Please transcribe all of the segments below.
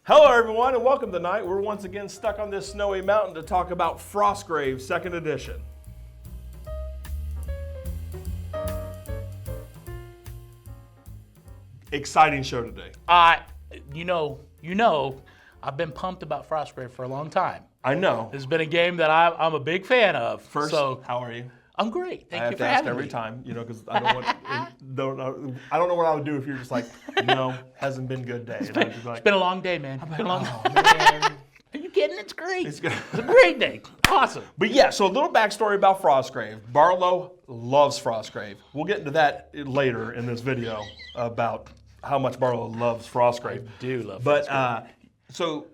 Hello everyone and welcome tonight. We're once again stuck on this snowy mountain to talk about Frostgrave 2nd edition. Exciting show today. You know, I've been pumped about Frostgrave for a long time. I know. It's been a game that I'm a big fan of. First, so how are you? I'm great. Thank you for I have to ask having every me. time, because I don't know what I would do if you're just like, hasn't been a good day. It's been a long day, man. Oh man. Are you kidding? It's great. It's good. It's a great day. Awesome. But yeah, so a little backstory about Frostgrave. Barlow loves Frostgrave. We'll get into that later in this video about how much Barlow loves Frostgrave. I do love But Frostgrave. so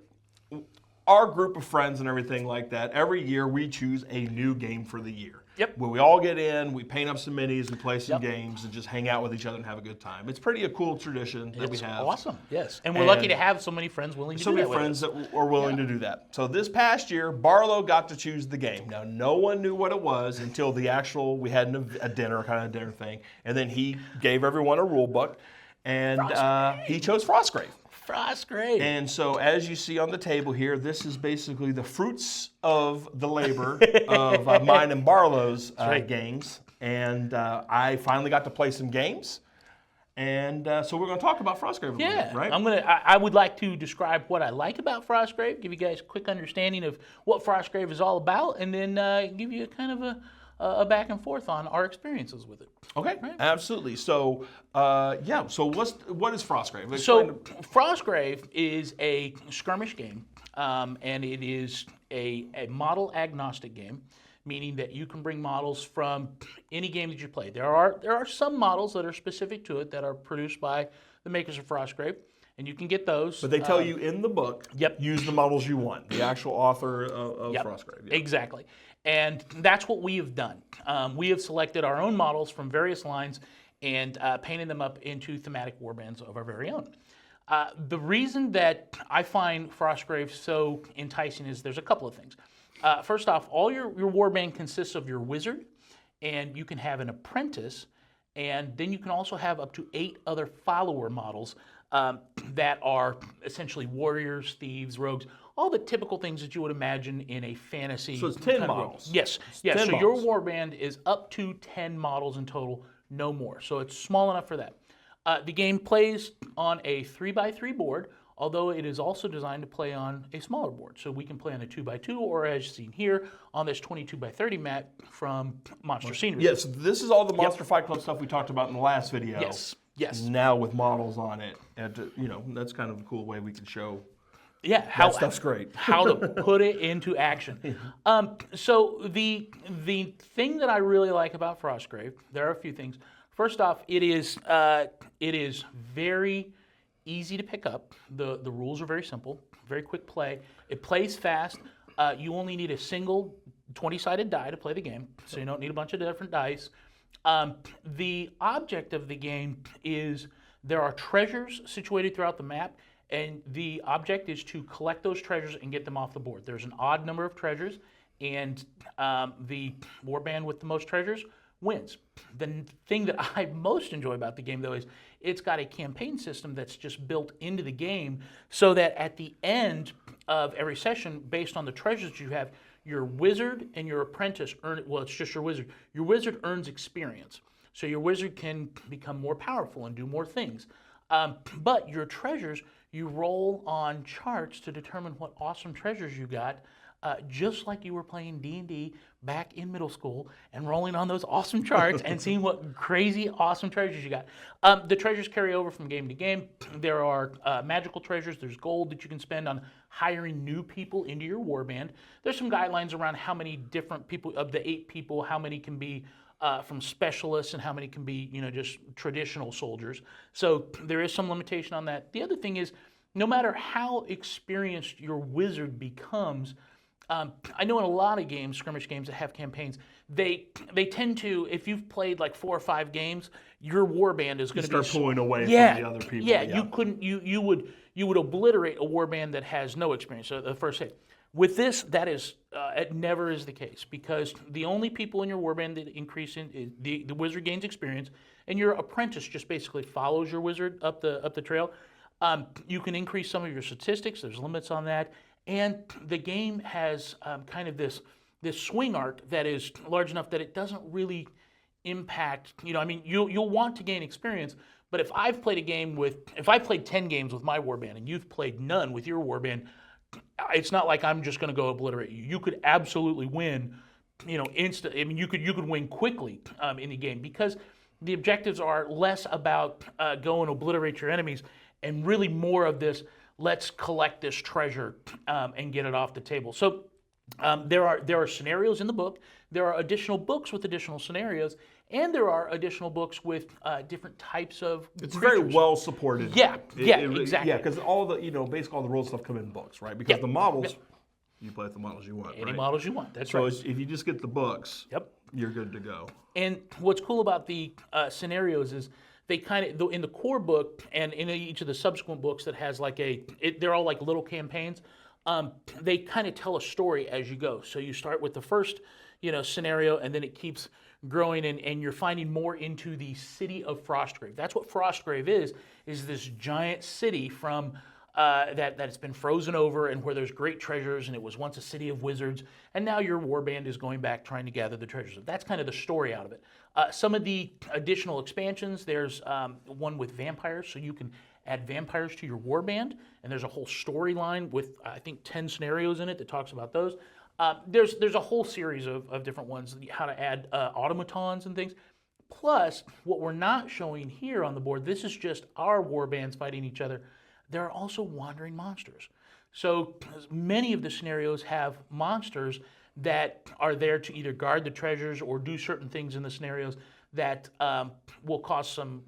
our group of friends and everything like that, every year we choose a new game for the year. Yep. Where we all get in, we paint up some minis, we play some Yep. games, and just hang out with each other and have a good time. It's pretty a cool tradition that we It's have. awesome. Yes. And we're lucky to have so many friends willing to So do many that with friends us. that are willing to do that. So this past year, Barlow got to choose the game. Now, no one knew what it was until the actual, we had a dinner, kind of dinner thing, and then he gave everyone a rule book, and he chose Frostgrave. Frostgrave. And so as you see on the table here, this is basically the fruits of the labor of mine and Barlow's right. games. And I finally got to play some games. And so we're going to talk about Frostgrave a little bit, right? I would like to describe what I like about Frostgrave, give you guys a quick understanding of what Frostgrave is all about, and then give you kind of a back and forth on our experiences with it. Okay, right? Absolutely. So, so what is Frostgrave? So Frostgrave is a skirmish game, and it is a model agnostic game, meaning that you can bring models from any game that you play. There are some models that are specific to it that are produced by the makers of Frostgrave, and you can get those. But they tell you in the book, Yep. use the models you want, the actual author of Yep. Frostgrave. Yep. Exactly. And that's what we have done. We have selected our own models from various lines and painted them up into thematic warbands of our very own. The reason that I find Frostgrave so enticing is there's a couple of things. First off, all your warband consists of your wizard, and you can have an apprentice, and then you can also have up to 8 other follower models that are essentially warriors, thieves, rogues, all the typical things that you would imagine in a fantasy. So it's 10 kind of world. models. Yes. 10 So models. your warband is up to 10 models in total, no more. So it's small enough for that. The game plays on a 3x3 board, although it is also designed to play on a smaller board. So we can play on a 2x2, or as seen here, on this 22x30 mat from Monster Scenery. Yes, this is all the Monster Fight Club stuff we talked about in the last video. Yes. Now with models on it, and that's kind of a cool way we can show. Yeah, That stuff's great. how to put it into action. So the thing that I really like about Frostgrave, there are a few things. First off, it is very easy to pick up. The rules are very simple, very quick play. It plays fast. You only need a single 20-sided die to play the game, so you don't need a bunch of different dice. The object of the game is there are treasures situated throughout the map, and the object is to collect those treasures and get them off the board. There's an odd number of treasures, and the warband with the most treasures wins. The thing that I most enjoy about the game, though, is it's got a campaign system that's just built into the game so that at the end of every session, based on the treasures you have, your wizard and your apprentice it's just your wizard. Your wizard earns experience. So your wizard can become more powerful and do more things. But your treasures, you roll on charts to determine what awesome treasures you got, just like you were playing D&D back in middle school and rolling on those awesome charts and seeing what crazy awesome treasures you got. The treasures carry over from game to game. There are magical treasures. There's gold that you can spend on hiring new people into your warband. There's some guidelines around how many different people, of the 8 people, how many can be from specialists and how many can be, just traditional soldiers. So there is some limitation on that. The other thing is, no matter how experienced your wizard becomes, I know in a lot of games, skirmish games that have campaigns, they tend to, if you've played like 4 or 5 games, your warband is going to start pulling away from the other people. Yeah, you would obliterate a warband that has no experience. So the first hit. With this, that is, it never is the case, because the only people in your warband that increase in the wizard gains experience, and your apprentice just basically follows your wizard up the trail. You can increase some of your statistics. There's limits on that. And the game has kind of this swing arc that is large enough that it doesn't really impact, I mean, you'll want to gain experience, but if I played 10 games with my warband and you've played none with your warband, it's not like I'm just going to go obliterate you. You could absolutely win, instant. I mean, you could win quickly in the game because the objectives are less about go and obliterate your enemies and really more of this, let's collect this treasure and get it off the table. So there are scenarios in the book. There are additional books with additional scenarios, and there are additional books with different types of It's creatures. very well supported. Yeah, exactly. Yeah, because all the basically all the rules stuff come in books, right? Because the models, you play with the models you want. Any right? models you want. That's So right. if you just get the books, you're good to go. And what's cool about the scenarios is they kind of in the core book and in each of the subsequent books that has like they're all like little campaigns. They kind of tell a story as you go. So you start with the first, scenario, and then it keeps growing, and you're finding more into the city of Frostgrave. That's what Frostgrave is this giant city from that has been frozen over and where there's great treasures, and it was once a city of wizards, and now your warband is going back trying to gather the treasures. That's kind of the story out of it. Some of the additional expansions, there's one with vampires, so you can add vampires to your warband, and there's a whole storyline with, I think, 10 scenarios in it that talks about those. There's a whole series of different ones, how to add automatons and things. Plus, what we're not showing here on the board, this is just our warbands fighting each other. There are also wandering monsters. So many of the scenarios have monsters that are there to either guard the treasures or do certain things in the scenarios that will cause some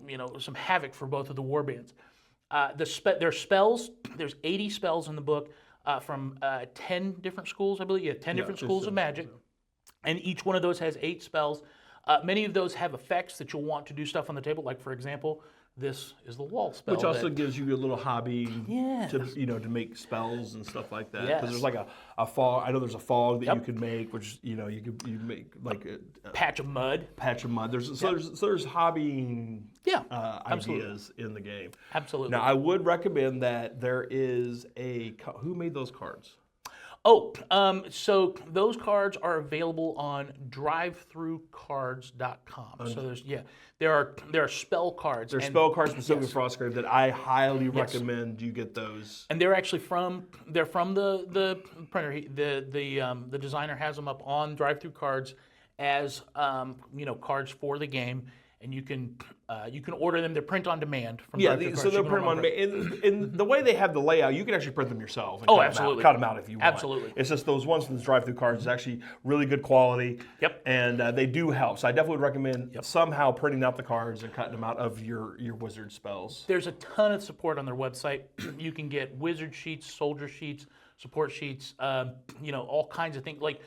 havoc for both of the warbands. There's spells. There's 80 spells in the book from 10 different schools, I believe. Yeah, 10 different schools of magic. And each one of those has 8 spells. Many of those have effects that you'll want to do stuff on the table. Like, for example, this is the wall spell. Which also gives you a little hobby Yes. to make spells and stuff like that. Yes. Because there's like a fog. I know there's a fog that you can make, which you make like a patch of mud. patch of mud. There's hobbying absolutely. ideas in the game. Absolutely. Now I would recommend that there is who made those cards? So those cards are available on drivethroughcards.com. So there are spell cards. There's spell cards specifically for Frostgrave that I highly recommend you get those. And they're actually from the printer. The designer has them up on Drive-Thru Cards as cards for the game. And you can order them. They're print on demand from Drive-Thru so Cards. they're print on demand. In the way they have the layout, you can actually print them yourself. And absolutely. Cut them out if you want. Absolutely. It's just those ones from the Drive-Thru Cards is actually really good quality. Yep. And they do help. So I definitely would recommend somehow printing out the cards and cutting them out of your wizard spells. There's a ton of support on their website. You can get wizard sheets, soldier sheets, support sheets, all kinds of things like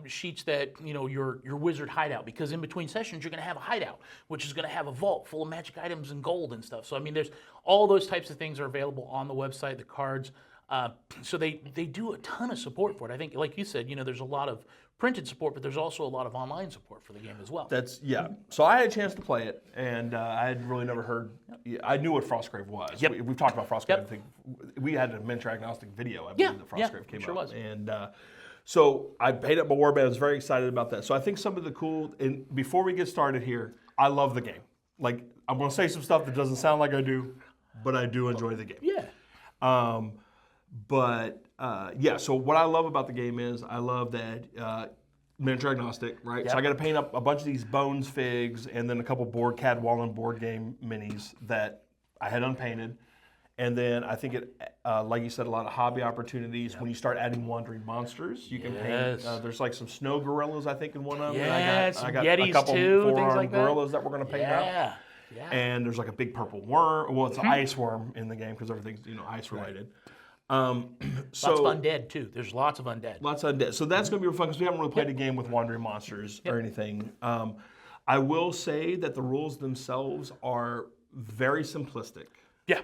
sheets that your wizard hideout, because in between sessions you're going to have a hideout, which is going to have a vault full of magic items and gold and stuff. So I mean, there's all those types of things are available on the website. The cards, so they do a ton of support for it. I think, like you said, there's a lot of printed support, but there's also a lot of online support for the game as well. So I had a chance to play it, and I had really never heard. I knew what Frostgrave was. Yep. We've talked about Frostgrave. I think we had a miniature agnostic video. I believe that Frostgrave came sure out. was. And so I paid up my warband. I was very excited about that. So I think some of the cool. And before we get started here, I love the game. Like, I'm going to say some stuff that doesn't sound like I do, but I do enjoy the game. Yeah. So what I love about the game is I love that miniature agnostic, right? Yep. So I got to paint up a bunch of these bones figs and then a couple Cadwallon board game minis that I had unpainted. And then I think it, like you said, a lot of hobby opportunities. When you start adding wandering monsters, you can paint. There's like some snow gorillas, I think, in one of them. Yes, I got Yetis a couple too, things four-armed like that. gorillas that we're going to paint out. Yeah. And there's like a big purple worm. Well, it's an ice worm in the game because everything's ice related. Lots of undead too. There's lots of undead. Lots of undead. So that's going to be real fun because we haven't really played a game with wandering monsters or anything. I will say that the rules themselves are very simplistic. Yeah.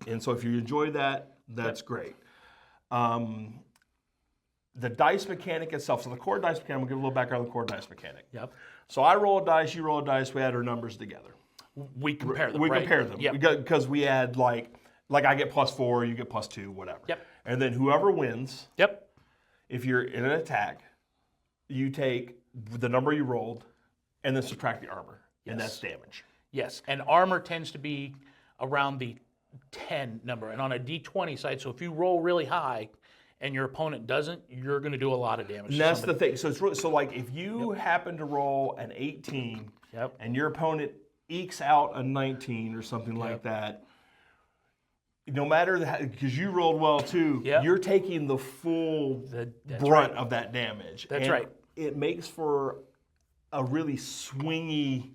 And so if you enjoy that, that's great. The dice mechanic itself, so the core dice mechanic, we'll give a little background on the core dice mechanic. Yep. So I roll a dice, you roll a dice, we add our numbers together. We compare them. We right? compare them. Yep. Because we add like like I get +4, you get +2, whatever. Yep. And then whoever wins, Yep. if you're in an attack, you take the number you rolled and then subtract the armor. Yes. And that's damage. Yes, and armor tends to be around the 10 number, and on a D20 side, so if you roll really high and your opponent doesn't, you're going to do a lot of damage. And that's the thing. So it's really, so like if you happen to roll an 18 Yep. and your opponent ekes out a 19 or something like that, no matter because you rolled well too, you're taking the full brunt of that damage. That's and right. It makes for a really swingy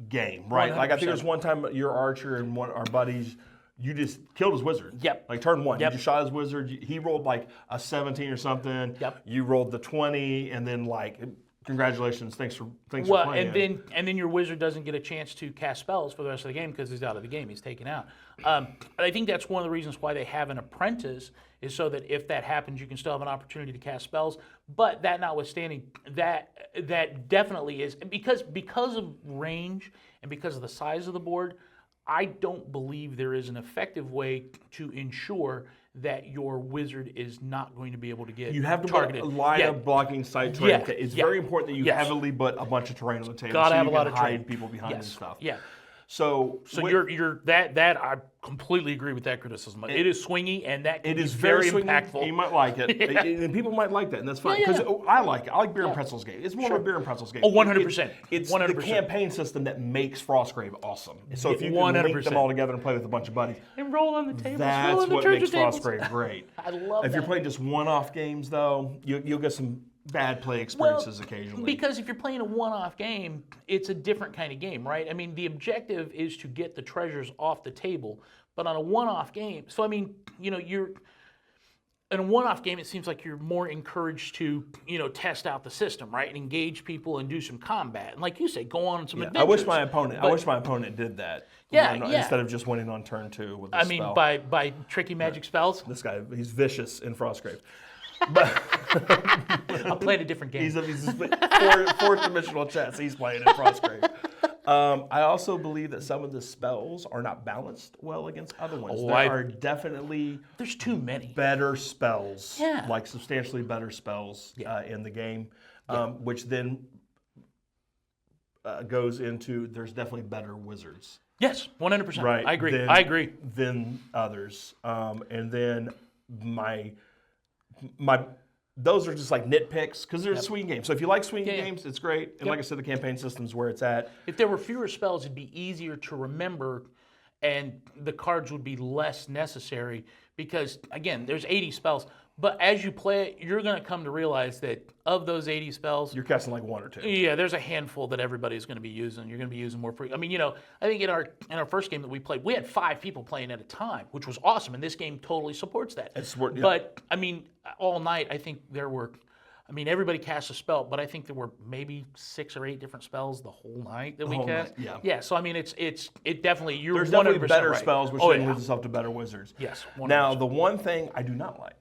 game, right? 100%. Like I think there was one time your archer and one our buddies, you just killed his wizard. Yep. Like turn 1, Yep. you just shot his wizard. He rolled like a 17 or something. Yep. You rolled the 20, and then like, congratulations, thanks for playing. And then your wizard doesn't get a chance to cast spells for the rest of the game because he's out of the game. He's taken out. I think that's one of the reasons why they have an apprentice, is so that if that happens, you can still have an opportunity to cast spells. But that notwithstanding, that definitely is because of range and because of the size of the board. I don't believe there is an effective way to ensure that your wizard is not going to be able to get You have to targeted. put a line of blocking site terrain. It's very important that you Yes. heavily put a bunch of terrain on the table Gotta so have you a lot can of hide terrain. people behind and Yes. stuff. Yeah. So you're that I completely agree with that criticism. It is swingy, and that can it be is very swingy. impactful. You might like it, and people might like that, and that's fine. Because I like it. I like beer and pretzels game. It's more of a beer and pretzels game. Oh, 100%. It's 100%. the campaign system that makes Frostgrave awesome. So if you can 100%. link them all together and play with a bunch of buddies, And roll on the tables. roll that's on the what treasure makes tables. Frostgrave great. I love If that. you're playing just one-off games, though, you'll get some bad play experiences occasionally. Because if you're playing a one-off game, it's a different kind of game, right? I mean, the objective is to get the treasures off the table, but on a one-off game, so I mean, you're in a one-off game, it seems like you're more encouraged to, test out the system, right, and engage people and do some combat, and like you say, go on some adventures. I wish my opponent did that. Yeah. Instead of just winning on turn 2 with a spell. I mean, by tricky magic spells. This guy, he's vicious in Frostgrave. I'm playing a different game. He's fourth dimensional chess. He's playing in Frostgrave. I also believe that some of the spells are not balanced well against other ones. There are definitely there's too many better spells, Yeah. like substantially better spells in the game, which then goes into there's definitely better wizards. Yes, 100%. Right. I agree. Than others. And then my those are just like nitpicks because they're swing games. So if you like swing games, it's great. And like I said, the campaign system's where it's at. If there were fewer spells, it'd be easier to remember, and the cards would be less necessary because, again, there's 80 spells. But as you play it, you're going to come to realize that of those 80 spells, You're casting like 1 or 2. yeah, there's a handful that everybody's going to be using. You're going to be using more I mean, I think in our first game that we played, we had 5 people playing at a time, which was awesome, and this game totally supports that. But I mean, all night, I think there were. I mean, everybody cast a spell, but I think there were maybe 6 or 8 different spells the whole night that we cast. Yeah. So I mean, it definitely you're There's 100% definitely better right. spells, which then leads itself to better wizards. Yes. 100%. Now, the one thing I do not like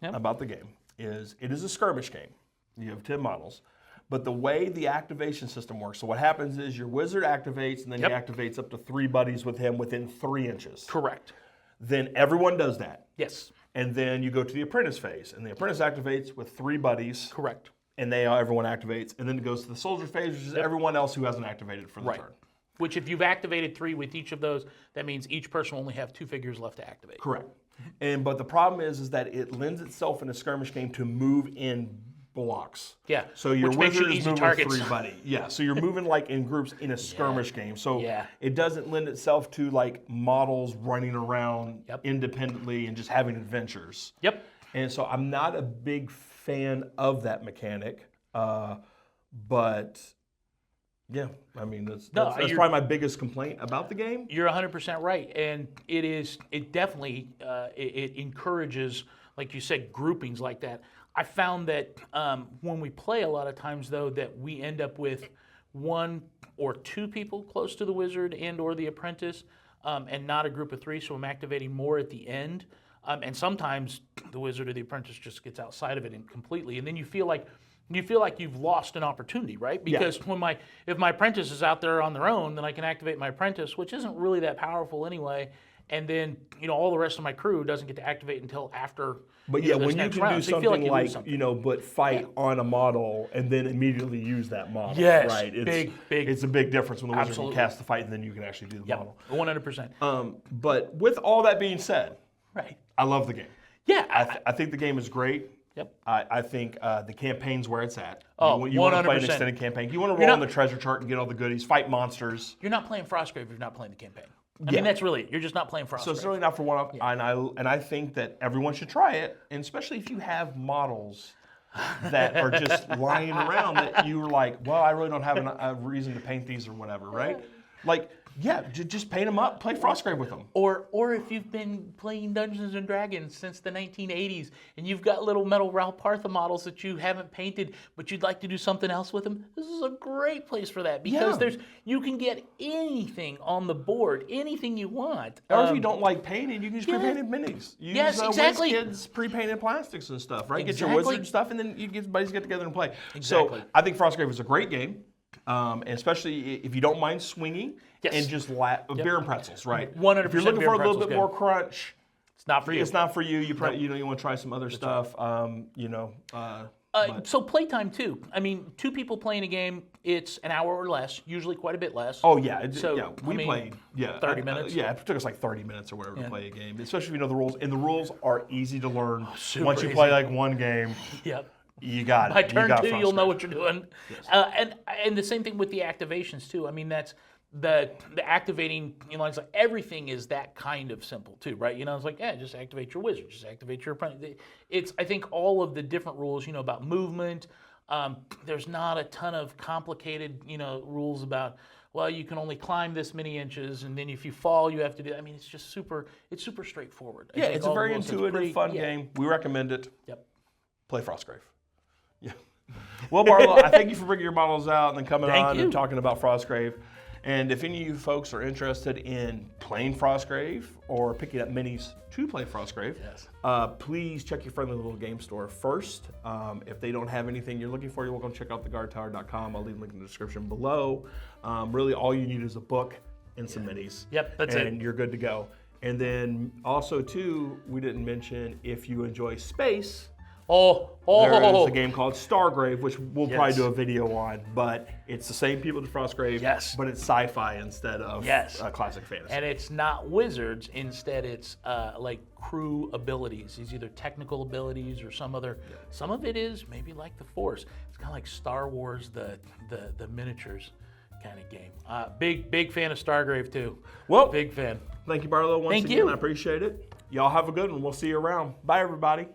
about the game is it is a skirmish game. You have 10 models. But the way the activation system works, so what happens is your wizard activates, and then he activates up to 3 buddies with him within 3 inches. Correct. Then everyone does that. Yes. And then you go to the apprentice phase, and the apprentice activates with 3 buddies. Correct. And everyone activates. And then it goes to the soldier phase, which is everyone else who hasn't activated for the turn. Which, if you've activated 3 with each of those, that means each person will only have 2 figures left to activate. Correct. But the problem is that it lends itself in a skirmish game to move in blocks. Yeah. So your Which makes wizard you is easy moving targets. 3 buddy. Yeah. So you're moving like in groups in a skirmish game. So it doesn't lend itself to like models running around independently and just having adventures. Yep. And so I'm not a big fan of that mechanic, but yeah, I mean that's probably my biggest complaint about the game. You're 100% right, and it definitely it encourages, like you said, groupings like that. I found that when we play a lot of times though that we end up with 1 or 2 people close to the wizard and or the apprentice, and not a group of 3. So I'm activating more at the end. And sometimes the wizard or the apprentice just gets outside of it completely, and then you feel like you've lost an opportunity, right? Because if my apprentice is out there on their own, then I can activate my apprentice, which isn't really that powerful anyway, and then all the rest of my crew doesn't get to activate until after. But yeah, this when you next can round. do So you feel something you lose like, something. but fight on a model and then immediately use that model. Yes, right? big. It's a big difference when the wizard Absolutely. can cast the fight and then you can actually do the model. 100%. But with all that being said, Right. I love the game. Yeah. I think the game is great. Yep. I think the campaign's where it's at. Oh, you want to play an 100%. extended campaign. You want to roll on the treasure chart and get all the goodies, fight monsters. You're not playing Frostgrave if you're not playing the campaign. I Yeah. mean, that's really it. You're just not playing Frostgrave. So it's really not for one-off. And I think that everyone should try it, and especially if you have models that are just lying around that you're like, well, I really don't have a reason to paint these or whatever, right? Like, yeah, just paint them up, play Frostgrave with them. Or if you've been playing Dungeons and Dragons since the 1980s and you've got little metal Ralpartha models that you haven't painted, but you'd like to do something else with them, this is a great place for that because you can get anything on the board, anything you want. Or if you don't like painting, you can use pre-painted minis. Use, exactly. WizKids pre-painted plastics and stuff, right? Get Exactly. your wizard stuff, and then buddies get together and play. Exactly. So I think Frostgrave is a great game, and especially if you don't mind swinging. Yes. And just beer and pretzels, right? 100% If you're looking beer for a and little bit pretzels, more crunch, it's not for you. it's not for you. You probably, you want to try some other stuff. So playtime too. I mean, 2 people playing a game, it's an hour or less, usually quite a bit less. Oh yeah, we I mean, played 30 minutes. it took us like 30 minutes or whatever to play a game, especially if you know the rules. And the rules are easy to learn. Super Once you easy. play like one game, Yep. you got it. By turn 2, you'll know Frostgrave. what you're doing. Yes. And the same thing with the activations too. I mean, that's the activating. It's like everything is that kind of simple too, right? It's like just activate your wizard, just activate your opponent. It's I think all of the different rules, about movement. There's not a ton of complicated, rules about. Well, you can only climb this many inches, and then if you fall, you have to do. I mean, it's just super straightforward. Yeah, it's a very intuitive, fun game. We recommend it. Yep. Play Frostgrave. Yeah. Well, Barlow, I thank you for bringing your models out and then coming on you. and talking about Frostgrave. And if any of you folks are interested in playing Frostgrave or picking up minis to play Frostgrave, Yes. Please check your friendly little game store first. If they don't have anything you're looking for, you're welcome to check out theguardtower.com. I'll leave a link in the description below. Really, all you need is a book and some minis. Yep, that's it. And you're good to go. And then also, too, we didn't mention if you enjoy space, there's a game called Stargrave, which we'll probably do a video on, but it's the same people as Frostgrave, but it's sci-fi instead of classic fantasy. And it's not wizards, instead it's like crew abilities. It's either technical abilities or some other, some of it is maybe like the Force. It's kind of like Star Wars, the miniatures kind of game. Big fan of Stargrave too. Well, big fan. Thank you, Barlow, once again. I appreciate it. Y'all have a good one. We'll see you around. Bye, everybody.